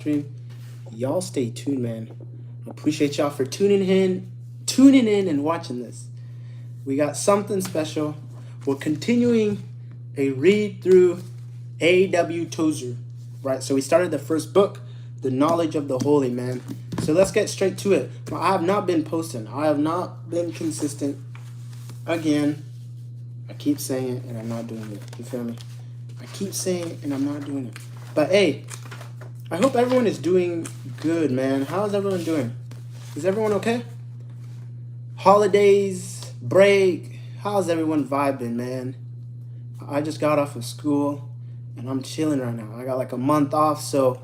stream. Y'all stay tuned, man. Appreciate y'all for tuning in and watching this. We got something special. We're continuing a read through A.W. Tozer, right? So we started the first book, The Knowledge of the Holy, man. So let's get straight to it. I have not been posting. I have not been consistent. Again, I keep saying it and I'm not doing it. You feel me? I keep saying it and I'm not doing it. But hey, I hope everyone is doing good, man. How is everyone doing? Is everyone okay? Holidays, break. How's everyone vibing, man? I just got off of school and I'm chilling right now. I got like a month off, so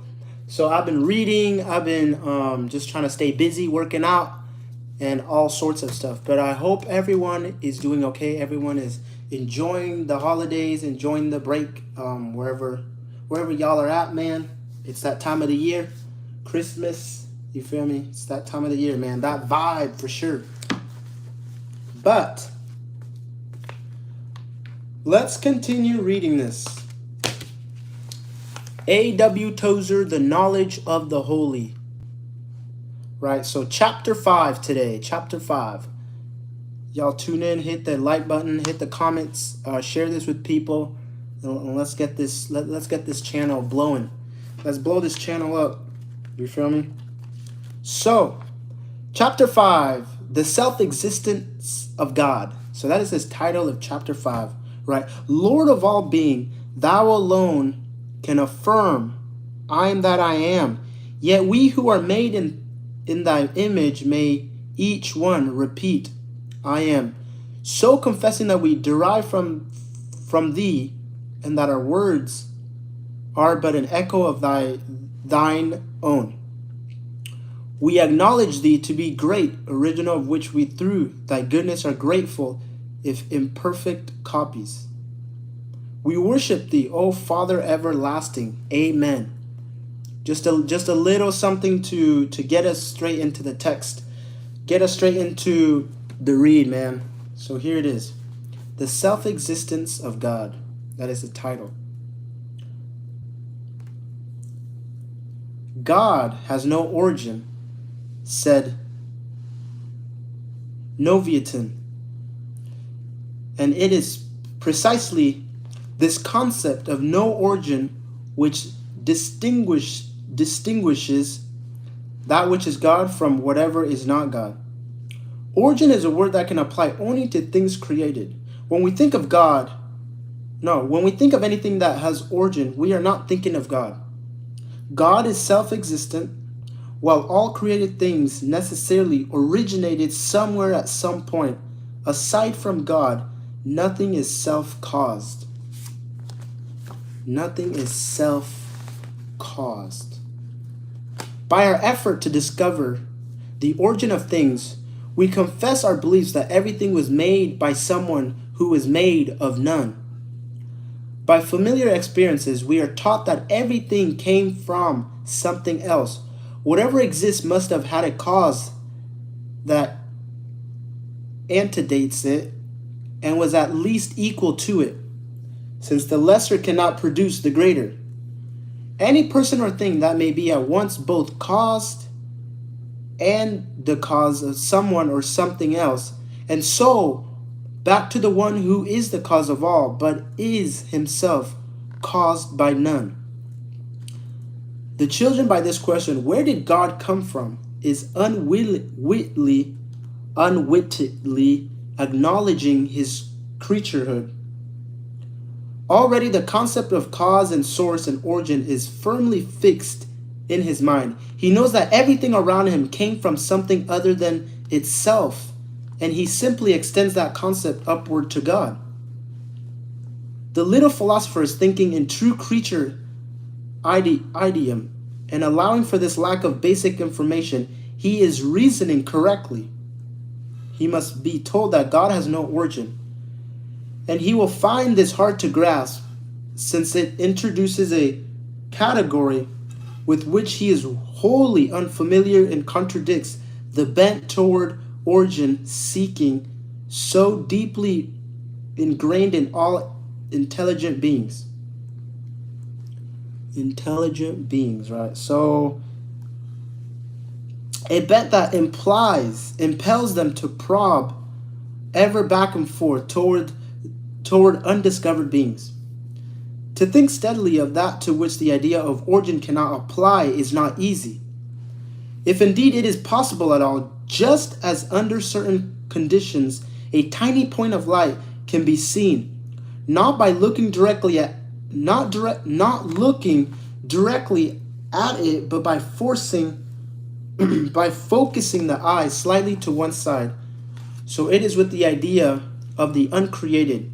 I've been reading. I've been just trying to stay busy, working out, and all sorts of stuff. But I hope everyone is doing okay. Everyone is enjoying the holidays, enjoying the break, wherever y'all are at, man. It's that time of the year, Christmas. You feel me? It's that time of the year, man. That vibe for sure. But let's continue reading this. A.W. Tozer, The Knowledge of the Holy. Right, so chapter 5 today. Chapter 5. Y'all tune in, hit the like button, hit the comments, share this with people, and let's get this let's get this channel blowing. Let's blow this channel up. You feel me? So, chapter 5, the self-existence of God. So that is his title of chapter 5, right? Lord of all being, thou alone can affirm, I am that I am. Yet we who are made in thy image may each one repeat, I am. So confessing that we derive from thee, and that our words are but an echo of thine own. We acknowledge thee to be great, original of which we through thy goodness are grateful, if imperfect copies. We worship thee, O Father everlasting. Amen. Just a little something to get us straight into the text. Get us straight into the read, man. So here it is. The self-existence of God. That is the title. God has no origin, said Noviatin. And it is precisely this concept of no origin which distinguishes that which is God from whatever is not God. Origin is a word that can apply only to things created. When we think of when we think of anything that has origin, we are not thinking of God. God is self-existent, while all created things necessarily originated somewhere at some point. Aside from God, nothing is self-caused. Nothing is self-caused. By our effort to discover the origin of things, we confess our beliefs that everything was made by someone who was made of none. By familiar experiences, we are taught that everything came from something else. Whatever exists must have had a cause that antedates it and was at least equal to it, since the lesser cannot produce the greater. Any person or thing that may be at once both caused and the cause of someone or something else, and so back to the one who is the cause of all, but is himself caused by none. The children by this question, where did God come from, is unwittingly acknowledging his creaturehood. Already the concept of cause and source and origin is firmly fixed in his mind. He knows that everything around him came from something other than itself, and he simply extends that concept upward to God. The little philosopher is thinking in true creature idiom, and allowing for this lack of basic information, he is reasoning correctly. He must be told that God has no origin, and he will find this hard to grasp, since it introduces a category with which he is wholly unfamiliar and contradicts the bent toward origin seeking so deeply ingrained in all intelligent beings. intelligent beings, right? So a bet that impels them to probe ever back and forth toward undiscovered beings. To think steadily of that to which the idea of origin cannot apply is not easy. If indeed it is possible at all, just as under certain conditions a tiny point of light can be seen, not by looking directly at not looking directly at it, but by focusing the eye slightly to one side. So it is with the idea of the uncreated.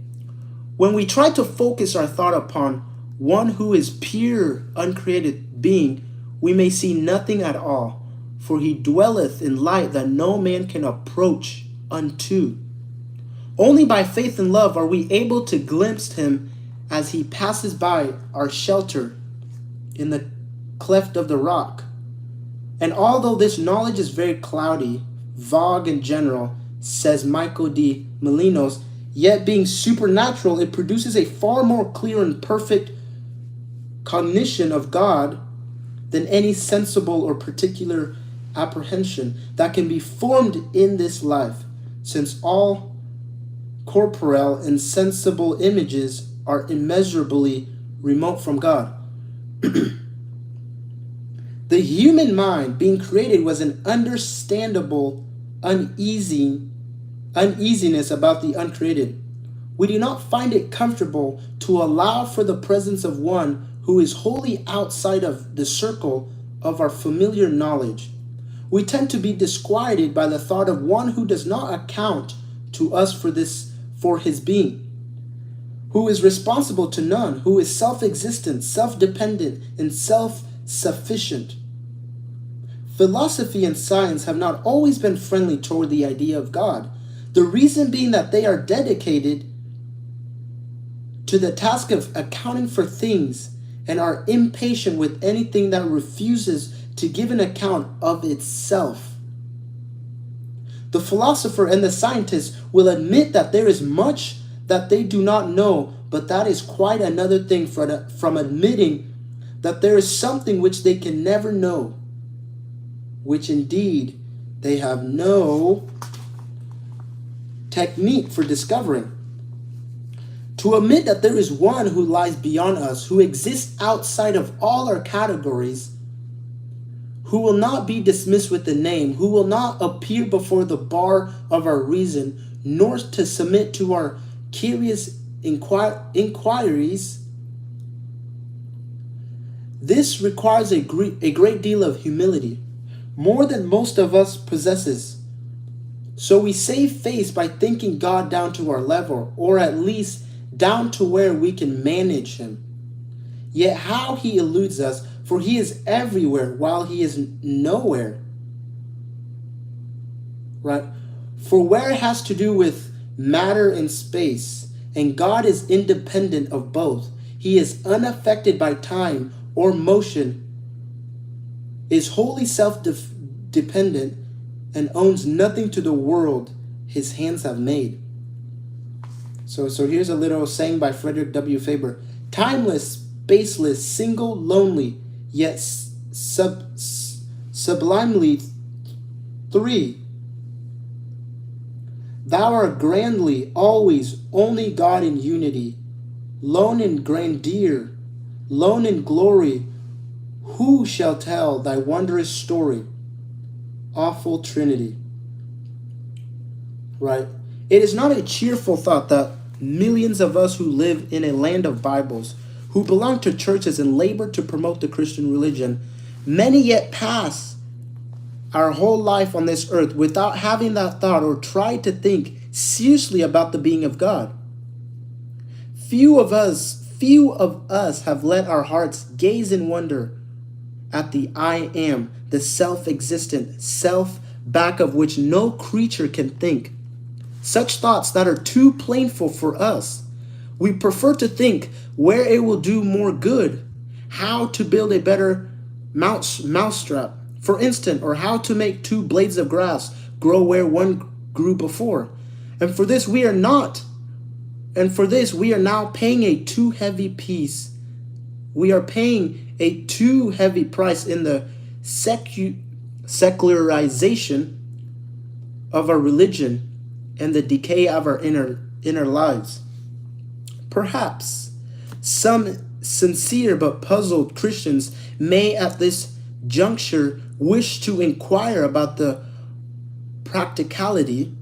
When we try to focus our thought upon one who is pure uncreated being, we may see nothing at all, for he dwelleth in light that no man can approach unto. Only by faith and love are we able to glimpse him as he passes by our shelter in the cleft of the rock. And although this knowledge is very cloudy, vague and general, says Michael de Molinos, yet being supernatural, it produces a far more clear and perfect cognition of God than any sensible or particular apprehension that can be formed in this life, since all corporeal and sensible images are immeasurably remote from God. The human mind being created was an understandable uneasiness about the uncreated. We do not find it comfortable to allow for the presence of one who is wholly outside of the circle of our familiar knowledge. We tend to be disquieted by the thought of one who does not account to us for his being, who is responsible to none, who is self-existent, self-dependent, and self-sufficient. Philosophy and science have not always been friendly toward the idea of God, the reason being that they are dedicated to the task of accounting for things and are impatient with anything that refuses to give an account of itself. The philosopher and the scientist will admit that there is much that they do not know, but that is quite another thing from admitting that there is something which they can never know, which indeed they have no technique for discovering. To admit that there is one who lies beyond us, who exists outside of all our categories, who will not be dismissed with the name, who will not appear before the bar of our reason, nor to submit to our curious inquiries, this requires a great deal of humility, more than most of us possesses. So we save face by thinking God down to our level, or at least down to where we can manage him. Yet how he eludes us, for he is everywhere while he is nowhere. Right? For where it has to do with matter and space, and God is independent of both, he is unaffected by time or motion, is wholly self-dependent, and owns nothing to the world his hands have made. So here's a little saying by Frederick W. Faber. Timeless, spaceless, single, lonely, yet sublimely three. Thou art grandly, always, only God in unity, lone in grandeur, lone in glory. Who shall tell thy wondrous story? Awful Trinity. Right? It is not a cheerful thought that millions of us who live in a land of Bibles, who belong to churches and labor to promote the Christian religion, many yet pass our whole life on this earth without having that thought or try to think seriously about the being of God. Few of us have let our hearts gaze in wonder at the I am, the self-existent self back of which no creature can think. Such thoughts that are too plainful for us. We prefer to think where it will do more good, how to build a better mousetrap, for instance, or how to make two blades of grass grow where one grew before. And for this we are now paying a too heavy piece. We are paying a too heavy price in the secularization of our religion and the decay of our inner lives. Perhaps some sincere but puzzled Christians may at this juncture wish to inquire about the practicality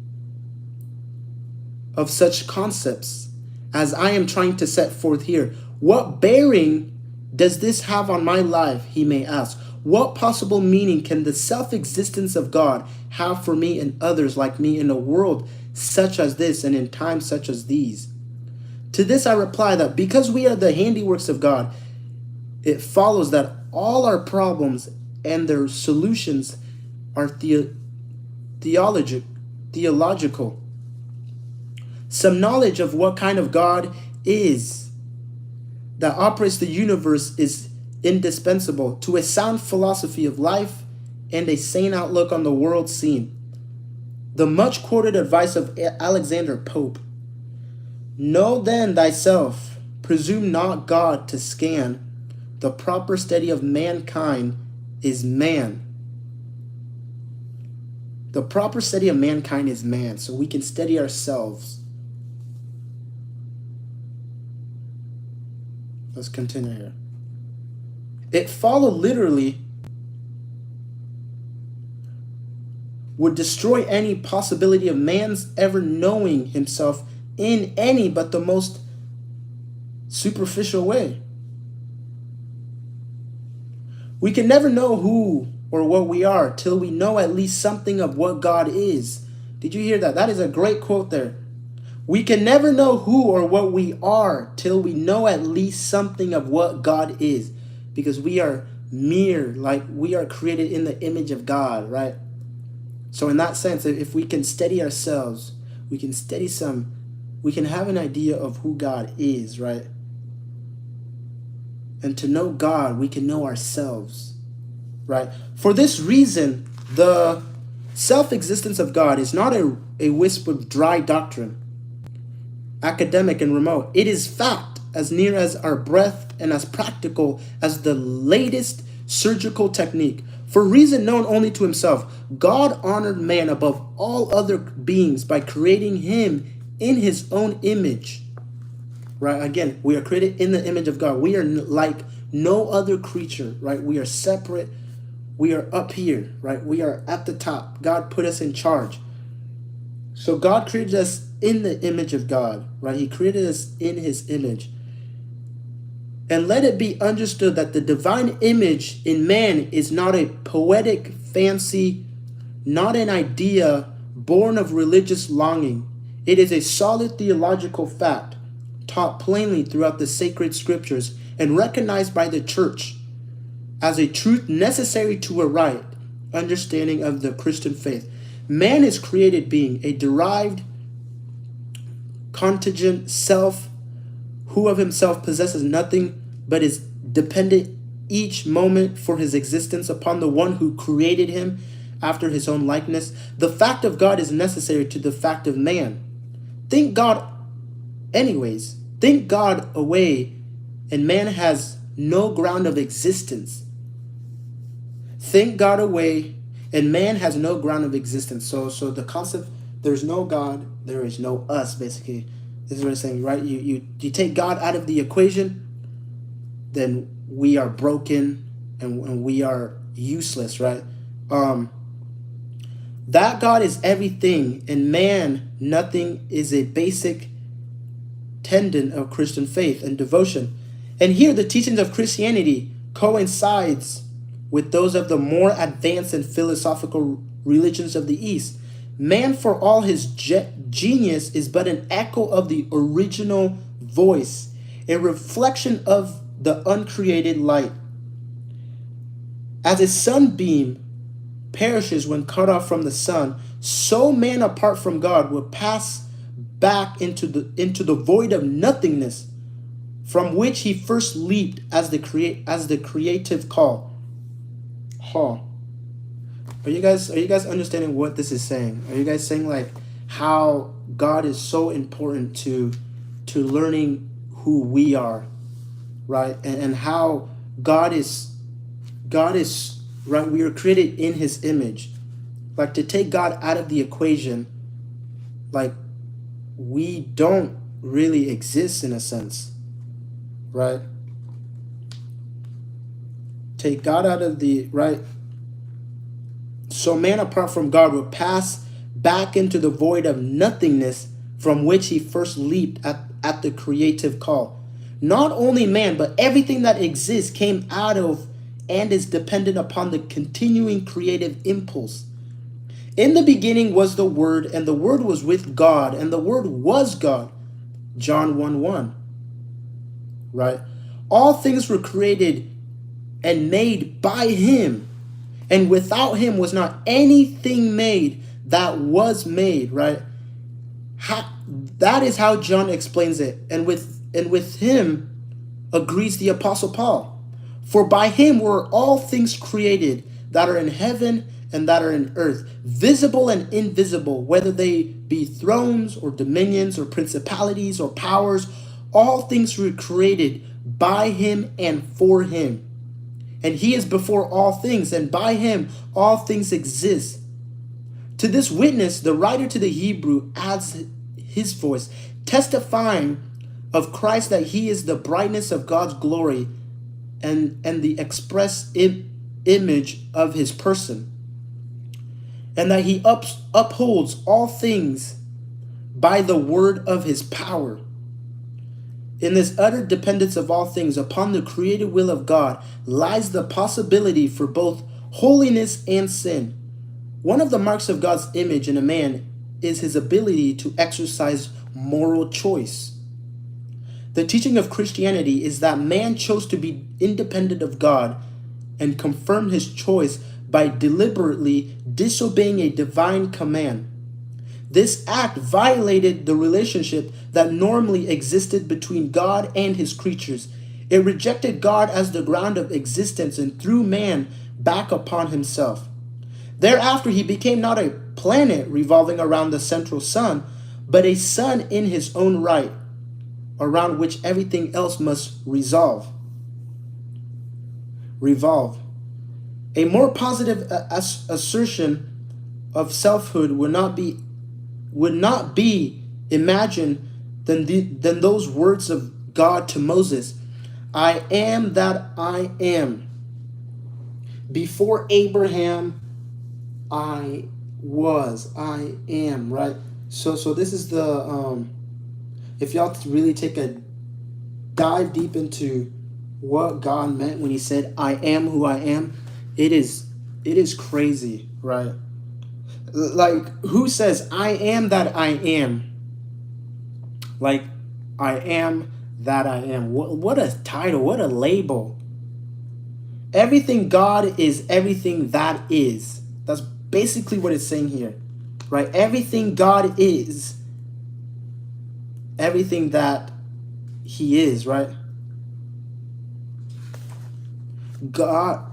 of such concepts as I am trying to set forth here. What bearing does this have on my life, he may ask. What possible meaning can the self-existence of God have for me and others like me in a world such as this and in times such as these? To this I reply that because we are the handiworks of God, it follows that all our problems and their solutions are theological. Some knowledge of what kind of God is that operates the universe is indispensable to a sound philosophy of life and a sane outlook on the world scene. The much quoted advice of Alexander Pope: know then thyself, presume not God to scan, the proper study of mankind is man. The proper study of mankind is man, so we can study ourselves. Let's continue here. It followed literally would destroy any possibility of man's ever knowing himself in any but the most superficial way. We can never know who or what we are till we know at least something of what God is. Did you hear that? That is a great quote there. We can never know who or what we are till we know at least something of what God is, because we are mere, like we are created in the image of God, right? So in that sense, if we can steady ourselves, we can have an idea of who God is, right? And to know God, we can know ourselves, right? For this reason, the self-existence of God is not a wisp of dry doctrine, academic and remote. It is fact, as near as our breath and as practical as the latest surgical technique. For reason known only to himself, God honored man above all other beings by creating him in his own image. Right? Again, we are created in the image of God. We are like no other creature, right? We are separate. We are up here, right? We are at the top. God put us in charge. So God created us in the image of God, right? He created us in his image. And let it be understood that the divine image in man is not a poetic fancy, not an idea born of religious longing. It is a solid theological fact, taught plainly throughout the sacred scriptures and recognized by the church as a truth necessary to a right understanding of the Christian faith. Man is created being, a derived, contingent self who of himself possesses nothing but is dependent each moment for his existence upon the one who created him after his own likeness. The fact of God is necessary to the fact of man. Think God away and man has no ground of existence. Think God away and man has no ground of existence. So the concept, there's no God, there is no us, basically. This is what it's saying, right? You take God out of the equation, then we are broken and we are useless, right? That God is everything and man nothing is a basic tenet of Christian faith and devotion. And here the teachings of Christianity coincides with those of the more advanced and philosophical religions of the East. Man, for all his genius, is but an echo of the original voice, a reflection of the uncreated light. As a sunbeam perishes when cut off from the sun, so man apart from God will pass back into the void of nothingness from which he first leaped as the creative call. Are you guys understanding what this is saying? Are you guys saying like how God is so important to learning who we are, right? And how God is, right, we are created in his image. Like, to take God out of the equation, like, we don't really exist in a sense, right? Take God out of the, right? So man apart from God will pass back into the void of nothingness from which he first leaped at the creative call. Not only man, but everything that exists came out of and is dependent upon the continuing creative impulse. In the beginning was the Word, and the Word was with God, and the Word was God. John 1:1. Right? All things were created and made by him, and without him was not anything made that was made. Right? That is how John explains it, and with him agrees the Apostle Paul. For by him were all things created that are in heaven and that are in earth, visible and invisible, whether they be thrones or dominions or principalities or powers. All things were created by him and for him. And he is before all things, and by him all things exist. To this witness, the writer to the Hebrew adds his voice, testifying of Christ that he is the brightness of God's glory and the express image of his person, and that he upholds all things by the word of his power. In this utter dependence of all things upon the created will of God lies the possibility for both holiness and sin. One of the marks of God's image in a man is his ability to exercise moral choice. The teaching of Christianity is that man chose to be independent of God and confirmed his choice by deliberately disobeying a divine command. This act violated the relationship that normally existed between God and his creatures. It rejected God as the ground of existence and threw man back upon himself. Thereafter, he became not a planet revolving around the central sun, but a sun in his own right, around which everything else must revolve. A more positive assertion of selfhood would not be imagined than those words of God to Moses. I am that I am. Before Abraham, I was. I am. Right. So this is the if y'all really take a dive deep into what God meant when he said, I am who I am, it is crazy, right? Like, who says, I am that I am? Like, I am that I am. What a title, what a label. Everything God is everything that is. That's basically what it's saying here, right? Everything God is everything that he is, right? God,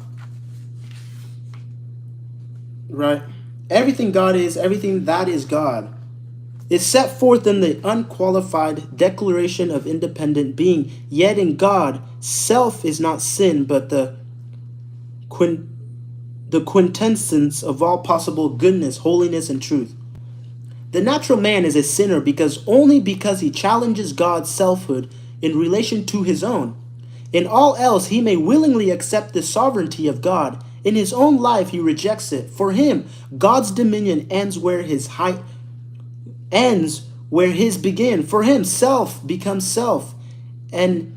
right? Everything God is, everything that is God, is set forth in the unqualified declaration of independent being. Yet in God, self is not sin, but the quintessence of all possible goodness, holiness, and truth. The natural man is a sinner only because he challenges God's selfhood in relation to his own. In all else, he may willingly accept the sovereignty of God. In his own life, he rejects it. For him, God's dominion ends where his begin. For him, self becomes self, and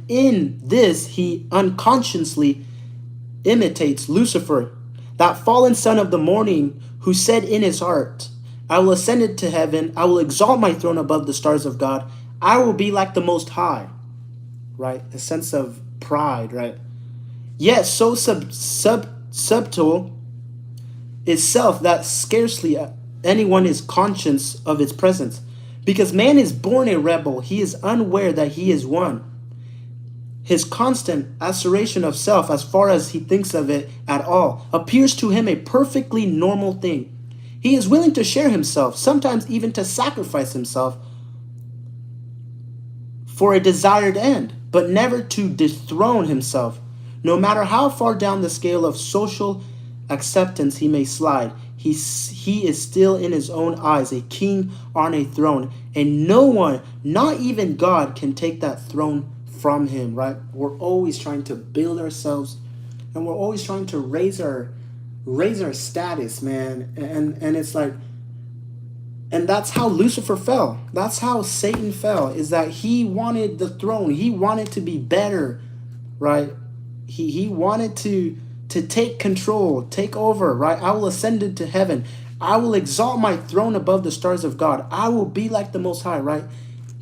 in this he unconsciously imitates Lucifer, that fallen son of the morning, who said in his heart, I will ascend into heaven, I will exalt my throne above the stars of God, I will be like the Most High, right? A sense of pride, right? Yet so subtle is self that scarcely anyone is conscious of its presence. Because man is born a rebel, he is unaware that he is one. His constant assertion of self, as far as he thinks of it at all, appears to him a perfectly normal thing. He is willing to share himself, sometimes even to sacrifice himself for a desired end, but never to dethrone himself. No matter how far down the scale of social acceptance he may slide, he is still in his own eyes a king on a throne, and no one, not even God, can take that throne from him, right? We're always trying to build ourselves, and we're always trying to raise our status, man. And it's like, and that's how Lucifer fell. That's how Satan fell, is that he wanted the throne. He wanted to be better, right? He wanted to take control, take over, right? I will ascend into heaven. I will exalt my throne above the stars of God. I will be like the Most High, right?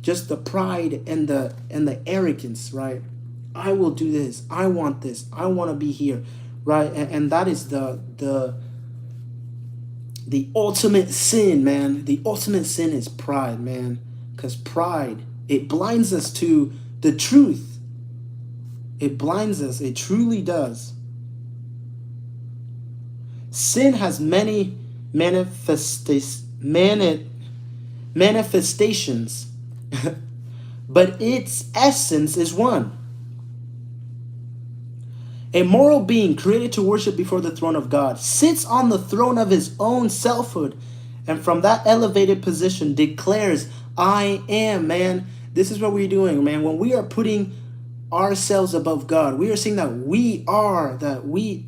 Just the pride and the arrogance, right? I will do this. I want this. I want to be here, right? And that is the ultimate sin, man. The ultimate sin is pride, man. Because pride, it blinds us to the truth. It blinds us. It truly does. Sin has many manifestations, but its essence is one. A moral being created to worship before the throne of God sits on the throne of his own selfhood, and from that elevated position declares, I am, man. This is what we're doing, man. When we are putting ourselves above God, we are saying that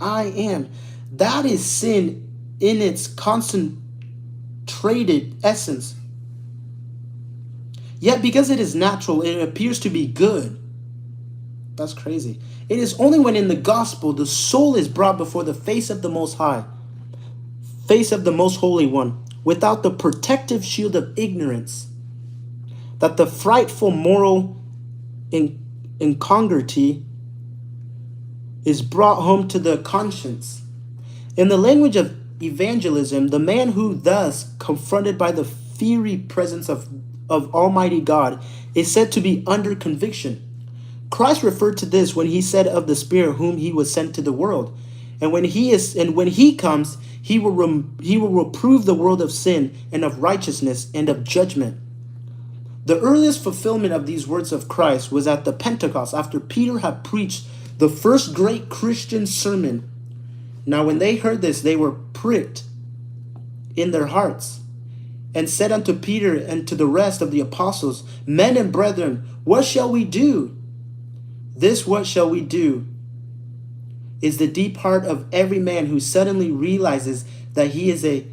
I am. That is sin in its concentrated essence. Yet because it is natural, it appears to be good. That's crazy. It is only when in the gospel the soul is brought before the face of the Most High, face of the Most Holy One, without the protective shield of ignorance, that the frightful moral incongruity is brought home to the conscience. In the language of evangelism, the man who thus confronted by the fiery presence of Almighty God is said to be under conviction. Christ referred to this when he said of the Spirit whom he was sent to the world. And when he comes, he will reprove the world of sin and of righteousness and of judgment. The earliest fulfillment of these words of Christ was at the Pentecost, after Peter had preached the first great Christian sermon. Now when they heard this, they were pricked in their hearts, and said unto Peter and to the rest of the apostles, Men and brethren, what shall we do? This what shall we do is the deep heart of every man who suddenly realizes that he is a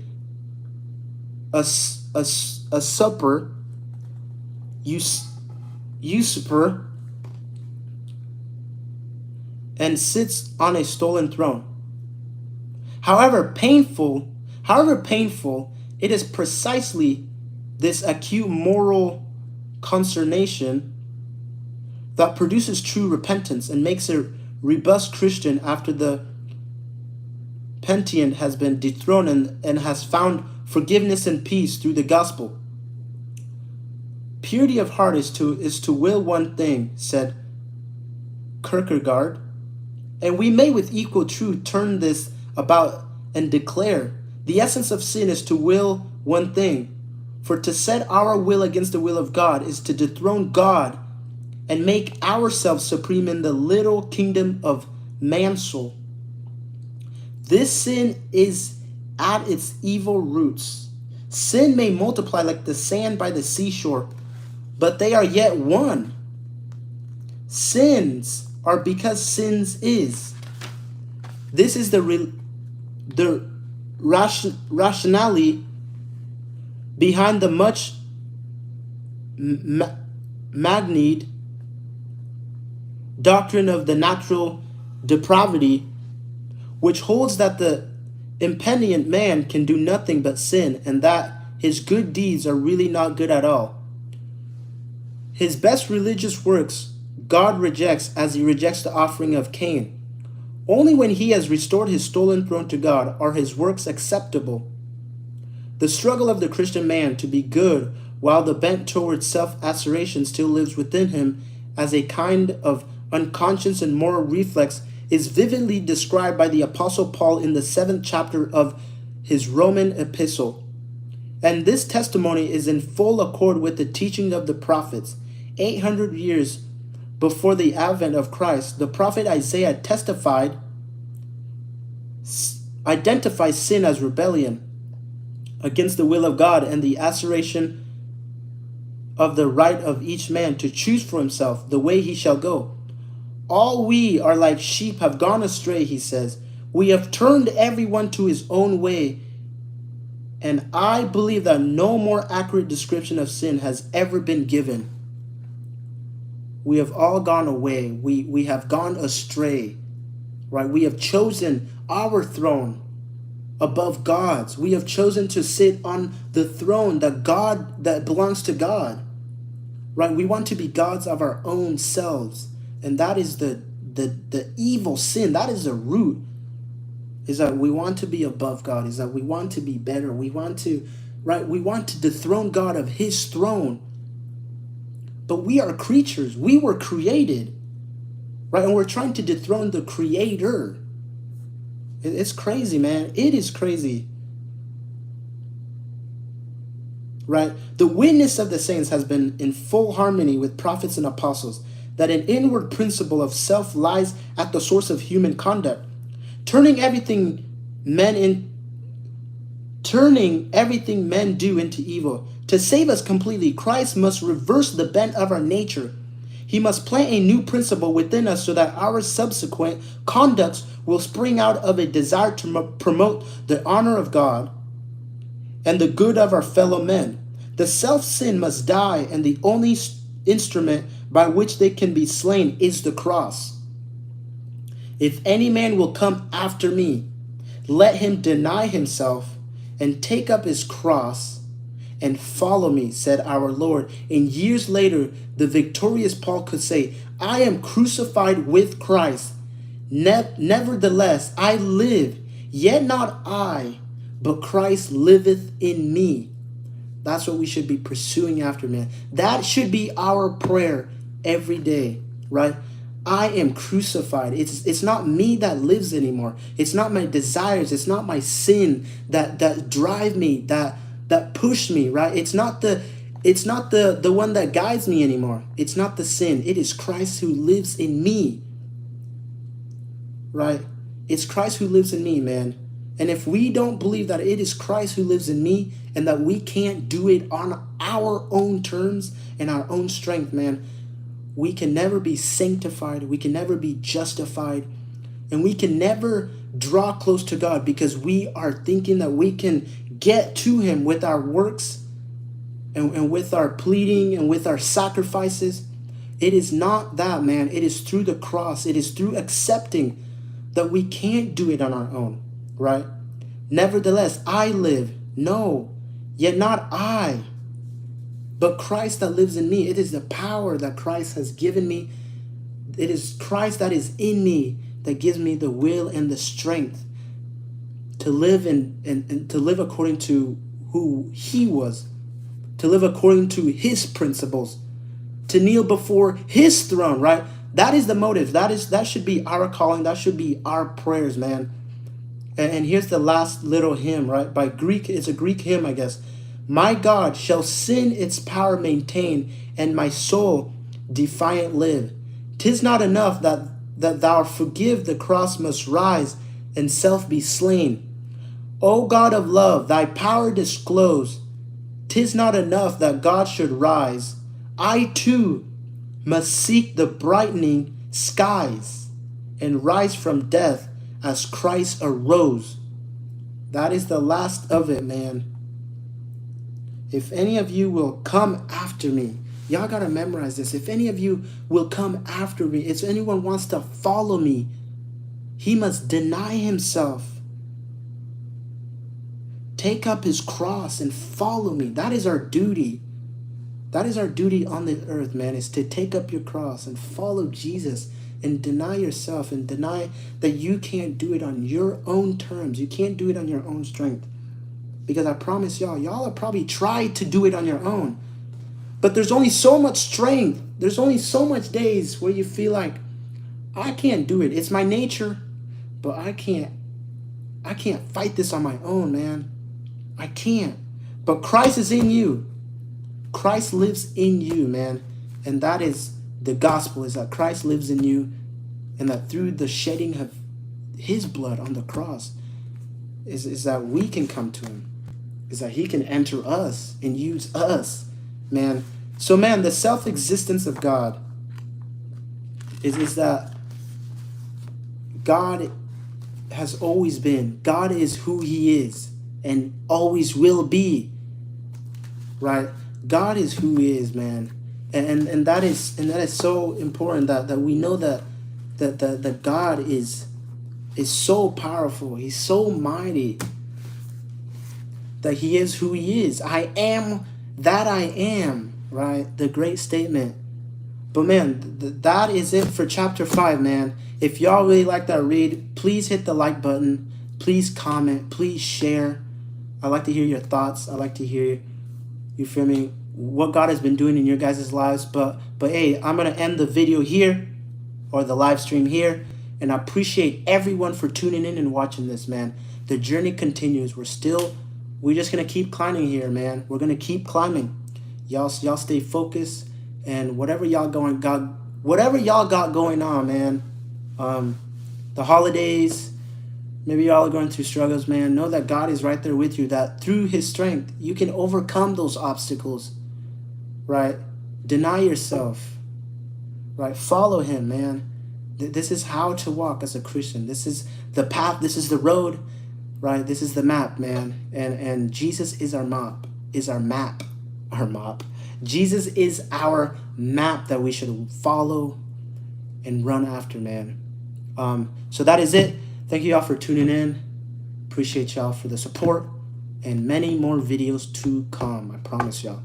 usurper and sits on a stolen throne. However painful, it is precisely this acute moral consternation that produces true repentance and makes a robust Christian after the penitent has been dethroned and has found forgiveness and peace through the gospel. Purity of heart is to will one thing, said Kierkegaard, and we may with equal truth turn this about and declare the essence of sin is to will one thing. For to set our will against the will of God is to dethrone God and make ourselves supreme in the little kingdom of man's soul. This sin is at its evil roots. Sin may multiply like the sand by the seashore, but they are yet one. Sins are because sins is. This is the rationality behind the much magnified doctrine of the natural depravity, which holds that the impenitent man can do nothing but sin, and that his good deeds are really not good at all. His best religious works God rejects as he rejects the offering of Cain. Only when he has restored his stolen throne to God are his works acceptable. The struggle of the Christian man to be good while the bent towards self-assertion still lives within him as a kind of unconscious and moral reflex is vividly described by the Apostle Paul in the 7th chapter of his Roman epistle. And this testimony is in full accord with the teaching of the prophets. 800 years before the advent of Christ, the prophet Isaiah identifies sin as rebellion against the will of God and the asseration of the right of each man to choose for himself the way he shall go. All we are like sheep have gone astray, he says. We have turned everyone to his own way. And I believe that no more accurate description of sin has ever been given. We have all gone away. We have gone astray, right? We have chosen our throne above God's. We have chosen to sit on the throne that belongs to God, right? We want to be gods of our own selves. And that is the evil sin. That is the root. Is that we want to be above God. Is that we want to be better. We want to, right? We want to dethrone God of his throne. But we are creatures. We were created, right? And we're trying to dethrone the creator. It's crazy, man. It is crazy. Right? The witness of the saints has been in full harmony with prophets and apostles, that an inward principle of self lies at the source of human conduct, turning everything men do into evil. To save us completely, Christ must reverse the bent of our nature. He must plant a new principle within us so that our subsequent conducts will spring out of a desire to promote the honor of God and the good of our fellow men. The self-sin must die, and the only instrument by which they can be slain is the cross. If any man will come after me, let him deny himself and take up his cross and follow me, said our Lord. And years later, the victorious Paul could say, I am crucified with Christ. Nevertheless, I live, yet not I, but Christ liveth in me. That's what we should be pursuing after, man. That should be our prayer every day, right? I am crucified. It's not me that lives anymore. It's not my desires. It's not my sin that drive me, that push me, right? It's not the one that guides me anymore. It's not the sin. It is Christ who lives in me, right? It's Christ who lives in me, man. And if we don't believe that it is Christ who lives in me and that we can't do it on our own terms and our own strength, man, we can never be sanctified. We can never be justified. And we can never draw close to God because we are thinking that we can get to him with our works and with our pleading and with our sacrifices. It is not that, man. It is through the cross. It is through accepting that we can't do it on our own, right? Nevertheless, I live. No, yet not I, but Christ that lives in me. It is the power that Christ has given me. It is Christ that is in me that gives me the will and the strength to live and to live according to who he was, to live according to his principles, to kneel before his throne, right? That is the motive. That should be our calling. That should be our prayers, man. And here's the last little hymn, right? By Greek, it's a Greek hymn, I guess. My God, shall sin its power maintain, and my soul defiant live? 'Tis not enough that thou forgive, the cross must rise, and self be slain. O God of love, thy power disclose. 'Tis not enough that God should rise. I too must seek the brightening skies, and rise from death as Christ arose. That is the last of it, man. If any of you will come after me, y'all got to memorize this. If any of you will come after me, if anyone wants to follow me, he must deny himself, take up his cross and follow me. That is our duty. That is our duty on the earth, man, is to take up your cross and follow Jesus and deny yourself and deny that you can't do it on your own terms. You can't do it on your own strength. Because I promise y'all have probably tried to do it on your own. But there's only so much strength. There's only so much days where you feel like, I can't do it. It's my nature, but I can't fight this on my own, man. I can't. But Christ is in you. Christ lives in you, man. And that is the gospel, is that Christ lives in you, and that through the shedding of his blood on the cross is that we can come to him, is that he can enter us and use us, man. So, man, the self-existence of God is that God has always been. God is who he is and always will be, right? God is who he is, man. And that is so important that we know that God is so powerful. He's so mighty, that he is who he is. I am that I am, right? The great statement. But man, that is it for chapter 5, man. If y'all really like that read, please hit the like button. Please comment. Please share. I like to hear your thoughts. I like to hear, you feel me, what God has been doing in your guys' lives. But hey, I'm going to end the video here, or the live stream here. And I appreciate everyone for tuning in and watching this, man. The journey continues. We're just going to keep climbing here, man. We're going to keep climbing. Y'all stay focused. And whatever y'all got going on, man, the holidays, maybe y'all are going through struggles, man, know that God is right there with you, that through his strength, you can overcome those obstacles, right? Deny yourself, right? Follow him, man. This is how to walk as a Christian. This is the path. This is the road, right? This is the map, man. And Jesus is our map, Jesus is our map that we should follow and run after, man. So that is it. Thank you all for tuning in. Appreciate y'all for the support, and many more videos to come. I promise y'all.